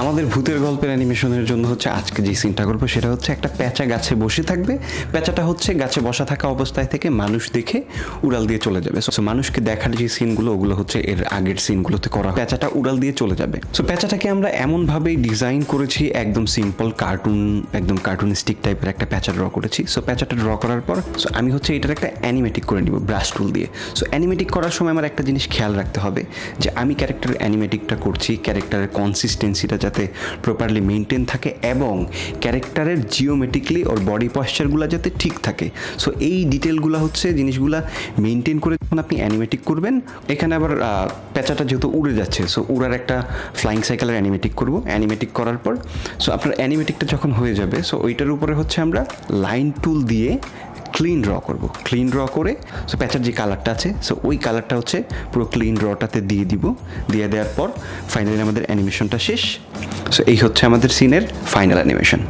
আমাদের ভূতের গল্পের অ্যানিমেশনের জন্য হচ্ছে আজকে যে সিনটা করবো সেটা হচ্ছে একটা প্যাঁচা গাছে বসে থাকবে। প্যাঁচাটা হচ্ছে গাছে বসা থাকা অবস্থায় থেকে মানুষ দেখে উড়াল দিয়ে চলে যাবে। সো মানুষকে দেখার যে সিনগুলো ওগুলো হচ্ছে এর আগের সিনগুলোতে করা, প্যাঁচাটা উড়াল দিয়ে চলে যাবে। সো প্যাঁচাটাকে আমরা এমনভাবেই ডিজাইন করেছি, একদম সিম্পল কার্টুন, একদম কার্টুনিস্টিক টাইপের একটা প্যাঁচা ড্র করেছি। সো প্যাঁচাটা ড্র করার পর সো আমি হচ্ছে এটার একটা অ্যানিমেটিক করে নিব ব্রাশ টুল দিয়ে। সো অ্যানিমেটিক করার সময় আমার একটা জিনিস খেয়াল রাখতে হবে যে আমি ক্যারেক্টারের অ্যানিমেটিকটা করছি, ক্যারেক্টারের কনসিস্টেন্সিটা যাতে প্রপারলি মেনটেন থাকে এবং ক্যারেক্টারের জিওমেট্রিকলি ওর বডি পশ্চারগুলো যাতে ঠিক থাকে। সো এই ডিটেলগুলো হচ্ছে জিনিসগুলা মেনটেন করে যখন আপনি অ্যানিমেটিক করবেন। এখানে আবার প্যাঁচাটা যেহেতু উড়ে যাচ্ছে, সো উড়ার একটা ফ্লাইং সাইকেলের অ্যানিমেটিক করব। অ্যানিমেটিক করার পর সো আপনার অ্যানিমেটিকটা যখন হয়ে যাবে, সো ওইটার উপরে হচ্ছে আমরা লাইন টুল দিয়ে ক্লিন ড্র করব। ক্লিন ড্র করে সো প্যাঁচার যে কালারটা আছে, সো ওই কালারটা হচ্ছে পুরো ক্লিন ড্রটাতে দিয়ে দিব। দিয়ে দেওয়ার পর ফাইনালি আমাদের অ্যানিমেশনটা শেষ। সো এই হচ্ছে আমাদের সিনের ফাইনাল অ্যানিমেশন।